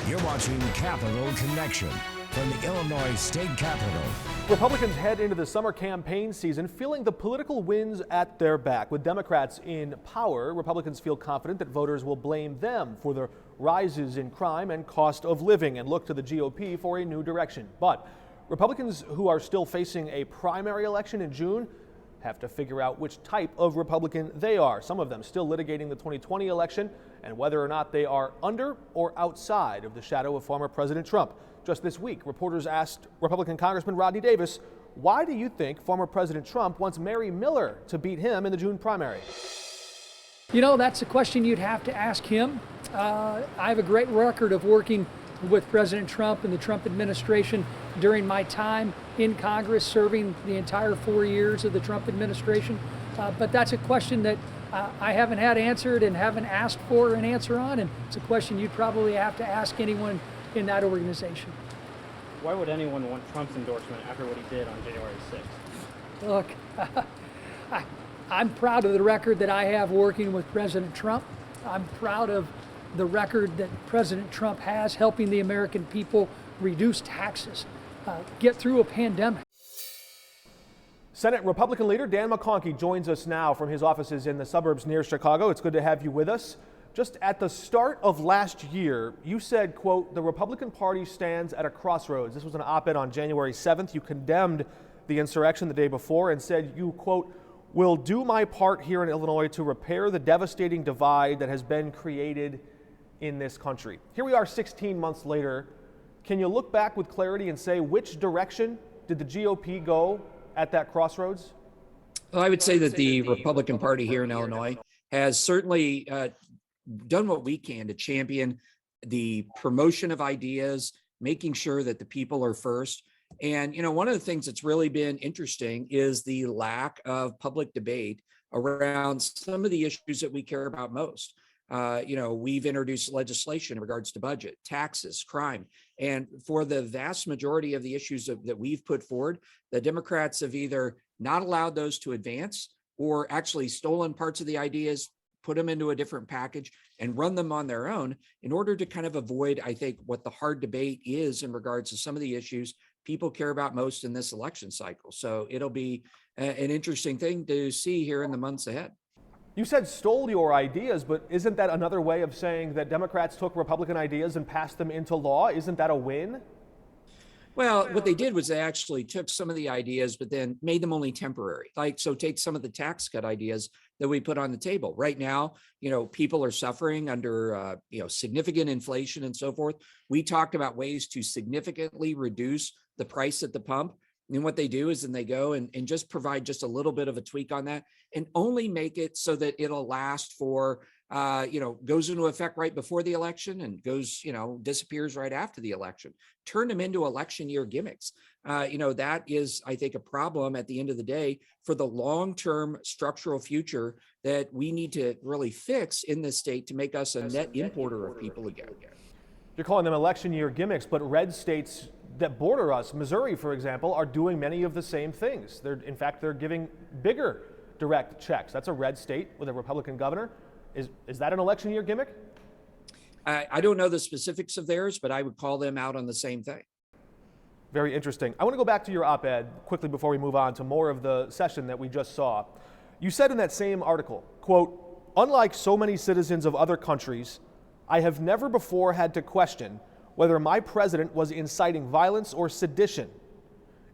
You're watching Capitol Connection from the Illinois State Capitol. Republicans head into the summer campaign season feeling the political winds at their back. With Democrats in power, Republicans feel confident that voters will blame them for the rises in crime and cost of living and look to the GOP for a new direction. But Republicans who are still facing a primary election in June have to figure out which type of Republican they are. Some of them still litigating the 2020 election and whether or not they are under or outside of the shadow of former President Trump. Just this week, reporters asked Republican Congressman Rodney Davis, why do you think former President Trump wants Mary Miller to beat him in the June primary? You know, that's a question you'd have to ask him. I have a great record of working with President Trump and the Trump administration during my time in Congress, serving the entire 4 years of the Trump administration. But that's a question that I haven't had answered and haven't asked for an answer on, and it's a question you'd probably have to ask anyone in that organization. Why would anyone want Trump's endorsement after what he did on January 6th? Look, I'm proud of the record that I have working with President Trump. I'm proud of the record that President Trump has helping the American people reduce taxes, get through a pandemic. Senate Republican Leader Dan McConchie joins us now from his offices in the suburbs near Chicago. It's good to have you with us. Just at the start of last year, you said, quote, the Republican Party stands at a crossroads. This was an op-ed on January 7th. You condemned the insurrection the day before and said you, quote, will do my part here in Illinois to repair the devastating divide that has been created in this country. Here we are 16 months later. Can you look back with clarity and say which direction did the GOP go at that crossroads? Well, I would say that the Republican Party here in Illinois has certainly done what we can to champion the promotion of ideas, making sure that the people are first. And, you know, one of the things that's really been interesting is the lack of public debate around some of the issues that we care about most. We've introduced legislation in regards to budget, taxes, crime. And for the vast majority of the issues that we've put forward, the Democrats have either not allowed those to advance or actually stolen parts of the ideas, put them into a different package and run them on their own in order to kind of avoid, I think, what the hard debate is in regards to some of the issues people care about most in this election cycle. So it'll be an interesting thing to see here in the months ahead. You said stole your ideas, but isn't that another way of saying that Democrats took Republican ideas and passed them into law? Isn't that a win? Well, what they did was they actually took some of the ideas, but then made them only temporary. So take some of the tax cut ideas that we put on the table. Right now, people are suffering under, significant inflation and so forth. We talked about ways to significantly reduce the price at the pump. And what they do is then they go and just provide just a little bit of a tweak on that and only make it so that it'll last for, goes into effect right before the election and goes, disappears right after the election. Turn them into election year gimmicks. That is, I think, a problem at the end of the day for the long-term structural future that we need to really fix in this state to make us a net importer of people again. You're calling them election year gimmicks, but red states that border us, Missouri, for example, are doing many of the same things. They're giving bigger direct checks. That's a red state with a Republican governor. Is that an election year gimmick? I don't know the specifics of theirs, but I would call them out on the same thing. Very interesting. I want to go back to your op-ed quickly before we move on to more of the session that we just saw. You said in that same article, quote, unlike so many citizens of other countries, I have never before had to question whether my president was inciting violence or sedition.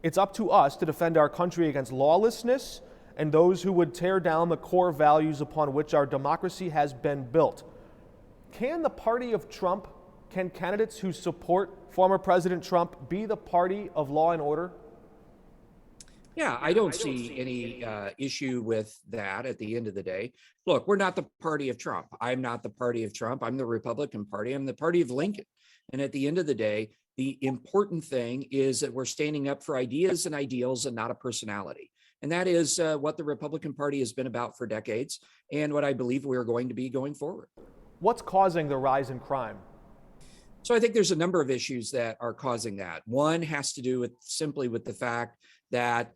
It's up to us to defend our country against lawlessness and those who would tear down the core values upon which our democracy has been built. Can the party of Trump, can candidates who support former President Trump be the party of law and order? Yeah, I don't see any issue with that at the end of the day. Look, we're not the party of Trump. I'm not the party of Trump. I'm the Republican Party. I'm the party of Lincoln. And at the end of the day, the important thing is that we're standing up for ideas and ideals and not a personality. And that is what the Republican Party has been about for decades and what I believe we're going to be going forward. What's causing the rise in crime? So I think there's a number of issues that are causing that. One has to do with simply with the fact that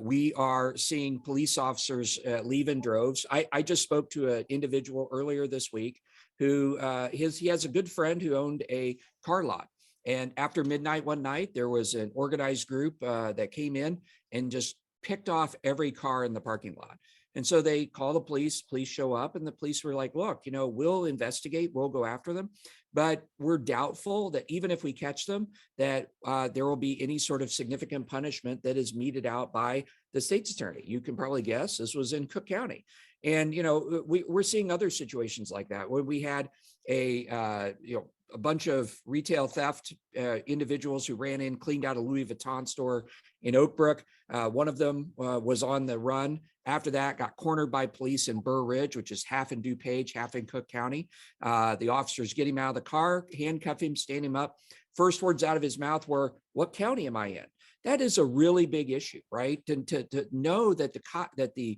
we are seeing police officers leave in droves. I just spoke to an individual earlier this week who he has a good friend who owned a car lot. And after midnight one night, there was an organized group that came in and just picked off every car in the parking lot. And so they call the police show up, and the police were like, look, we'll investigate, we'll go after them, but we're doubtful that even if we catch them, that there will be any sort of significant punishment that is meted out by the state's attorney. You can probably guess this was in Cook County. And, we're seeing other situations like that where we had a bunch of retail theft individuals who ran in, cleaned out a Louis Vuitton store in Oak Brook. One of them was on the run. After that, got cornered by police in Burr Ridge, which is half in DuPage, half in Cook County. The officers get him out of the car, handcuff him, stand him up. First words out of his mouth were, "What county am I in?" That is a really big issue, right? And to know that the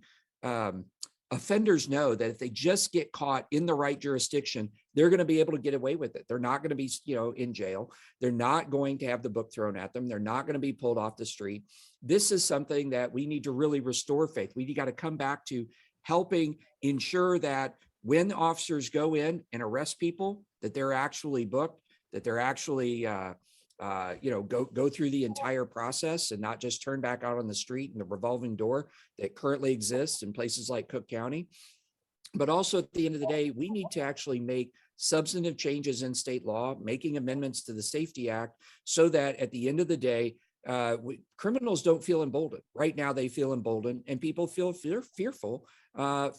offenders know that if they just get caught in the right jurisdiction, they're going to be able to get away with it. They're not going to be, in jail. They're not going to have the book thrown at them. They're not going to be pulled off the street. This is something that we need to really restore faith. We got to come back to helping ensure that when officers go in and arrest people, that they're actually booked, that they're actually, go through the entire process and not just turn back out on the street in the revolving door that currently exists in places like Cook County. But also at the end of the day, we need to actually make substantive changes in state law, making amendments to the Safety Act so that at the end of the day, criminals don't feel emboldened. Right now, they feel emboldened, and people feel fearful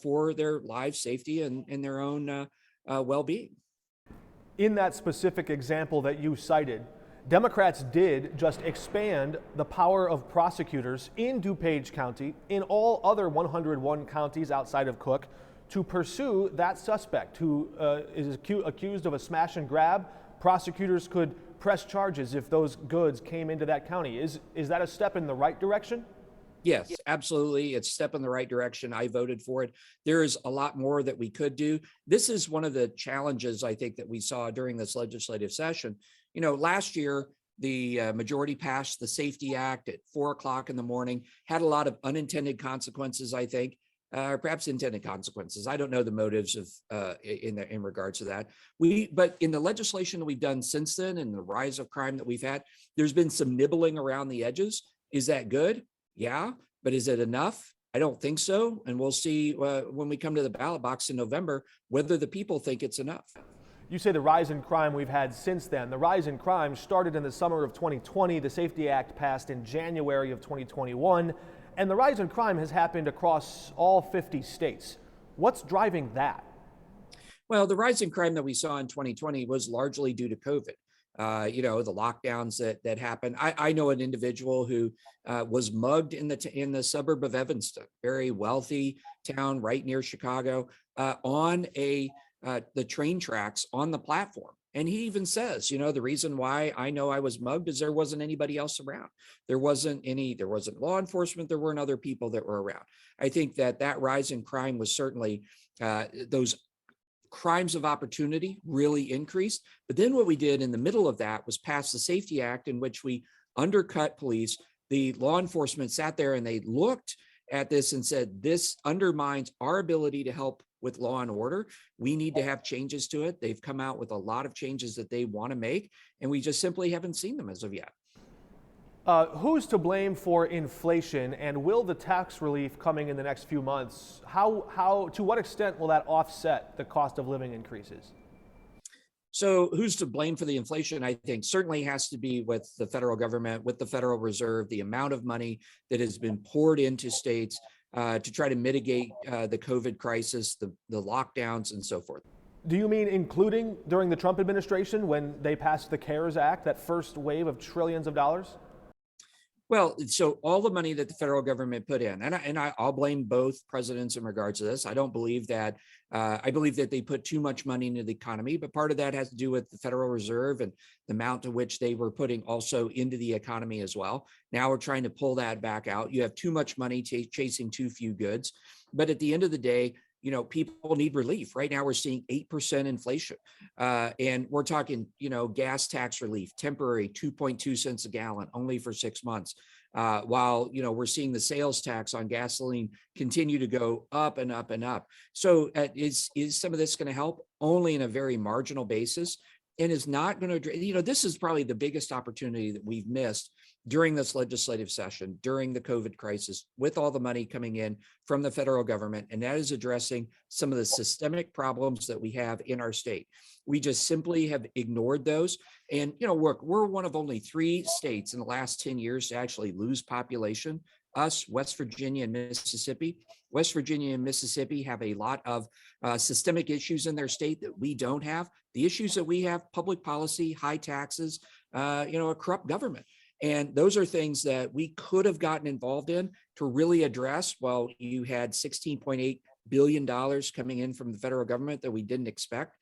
for their lives, safety, and their own well-being. In that specific example that you cited, Democrats did just expand the power of prosecutors in DuPage County, in all other 101 counties outside of Cook, to pursue that suspect who is accused of a smash and grab. Prosecutors could press charges if those goods came into that county. Is that a step in the right direction? Yes, absolutely. It's a step in the right direction. I voted for it. There is a lot more that we could do. This is one of the challenges I think that we saw during this legislative session. Last year, the majority passed the Safety Act at 4:00 in the morning, had a lot of unintended consequences, I think, or perhaps intended consequences. I don't know the motives of in regards to that. But in the legislation that we've done since then and the rise of crime that we've had, there's been some nibbling around the edges. Is that good? Yeah, but is it enough? I don't think so. And we'll see when we come to the ballot box in November whether the people think it's enough. You say the rise in crime we've had since then. The rise in crime started in the summer of 2020. The Safety Act passed in January of 2021. And the rise in crime has happened across all 50 states. What's driving that? Well, the rise in crime that we saw in 2020 was largely due to COVID. The lockdowns that happened. I know an individual who was mugged in the suburb of Evanston, very wealthy town right near Chicago, on the train tracks on the platform. And he even says, the reason why I know I was mugged is there wasn't anybody else around. There wasn't law enforcement. There weren't other people that were around. I think that rise in crime was certainly those crimes of opportunity really increased. But then what we did in the middle of that was pass the Safety Act, in which we undercut police. The law enforcement sat there and they looked at this and said, this undermines our ability to help with law and order. We need to have changes to it. They've come out with a lot of changes that they want to make, and we just simply haven't seen them as of yet. Who's to blame for inflation, and will the tax relief coming in the next few months, to what extent will that offset the cost of living increases? So who's to blame for the inflation? I think certainly has to be with the federal government, with the Federal Reserve, the amount of money that has been poured into states to try to mitigate the COVID crisis, the lockdowns, and so forth. Do you mean including during the Trump administration when they passed the CARES Act, that first wave of trillions of dollars? Well, so all the money that the federal government put in, and I'll blame both presidents in regards to this. I don't believe that. I believe that they put too much money into the economy, but part of that has to do with the Federal Reserve and the amount to which they were putting also into the economy as well. Now we're trying to pull that back out. You have too much money chasing too few goods. But at the end of the day, people need relief. Right now, we're seeing 8% inflation. And we're talking, gas tax relief, temporary 2.2 cents a gallon, only for 6 months. while, we're seeing the sales tax on gasoline continue to go up and up and up. So is some of this going to help? Only in a very marginal basis, and is not going to, this is probably the biggest opportunity that we've missed during this legislative session, during the COVID crisis, with all the money coming in from the federal government, and that is addressing some of the systemic problems that we have in our state. We just simply have ignored those. And, we're one of only 3 states in the last 10 years to actually lose population. Us, West Virginia, and Mississippi. West Virginia and Mississippi have a lot of systemic issues in their state that we don't have. The issues that we have: public policy, high taxes, a corrupt government. And those are things that we could have gotten involved in to really address. Well, you had $16.8 billion coming in from the federal government that we didn't expect.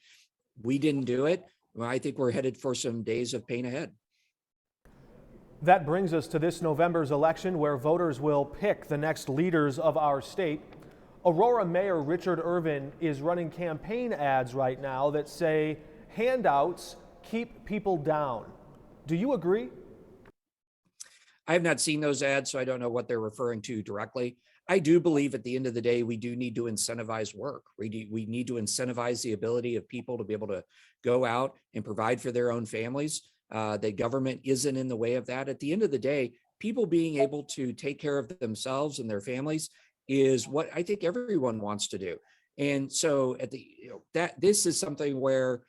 We didn't do it. Well, I think we're headed for some days of pain ahead. That brings us to this November's election, where voters will pick the next leaders of our state. Aurora Mayor Richard Irvin is running campaign ads right now that say handouts keep people down. Do you agree? I have not seen those ads, so I don't know what they're referring to directly. I do believe at the end of the day, we do need to incentivize work. We need to incentivize the ability of people to be able to go out and provide for their own families. The government isn't in the way of that. At the end of the day, people being able to take care of themselves and their families is what I think everyone wants to do. And so this is something where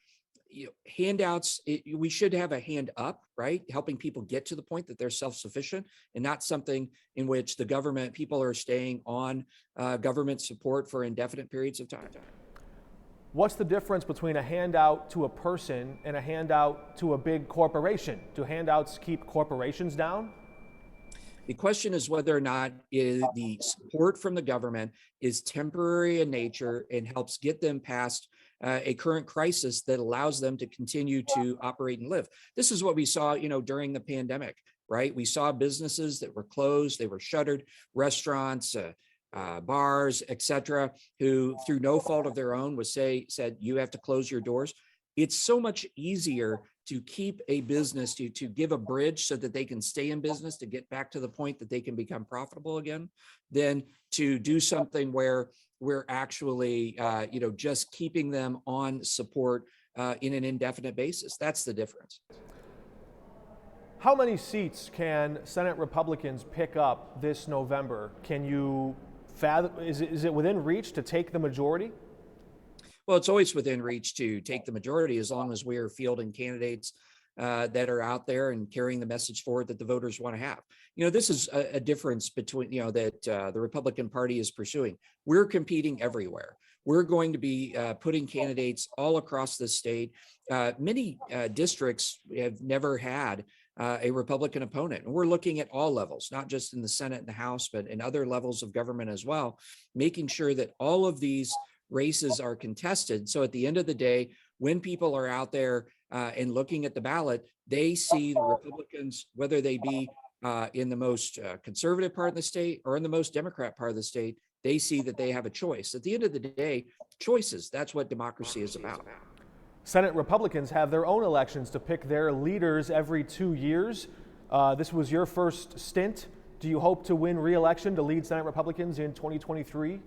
handouts, we should have a hand up, right? Helping people get to the point that they're self-sufficient, and not something in which people are staying on government support for indefinite periods of time. What's the difference between a handout to a person and a handout to a big corporation? Do handouts keep corporations down? The question is whether or not the support from the government is temporary in nature and helps get them past a current crisis that allows them to continue to operate and live. This is what we saw, during the pandemic, right? We saw businesses that were closed, they were shuttered, restaurants, bars, etc., who through no fault of their own said, you have to close your doors. It's so much easier to keep a business, to give a bridge so that they can stay in business, to get back to the point that they can become profitable again, than to do something where we're actually, just keeping them on support in an indefinite basis. That's the difference. How many seats can Senate Republicans pick up this November? Can you fathom, is it within reach to take the majority? Well, it's always within reach to take the majority as long as we are fielding candidates that are out there and carrying the message forward that the voters want to have. This is a difference between, that the Republican Party is pursuing. We're competing everywhere. We're going to be putting candidates all across the state. Many districts have never had a Republican opponent. And we're looking at all levels, not just in the Senate and the House, but in other levels of government as well, making sure that all of these races are contested. So at the end of the day, when people are out there and looking at the ballot, they see the Republicans, whether they be in the most conservative part of the state or in the most Democrat part of the state, they see that they have a choice. At the end of the day, choices, that's what democracy is about. Senate Republicans have their own elections to pick their leaders every 2 years. This was your first stint. Do you hope to win re-election to lead Senate Republicans in 2023?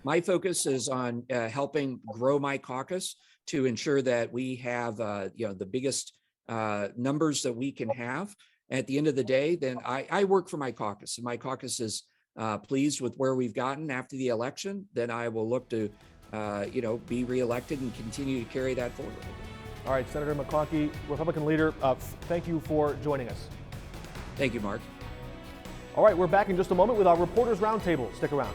My focus is on helping grow my caucus to ensure that we have the biggest numbers that we can have. At the end of the day, then I work for my caucus, and my caucus is pleased with where we've gotten after the election. Then I will look to be reelected and continue to carry that forward. All right, Senator McConchie, Republican leader, thank you for joining us. Thank you, Mark. All right, we're back in just a moment with our Reporters Roundtable. Stick around.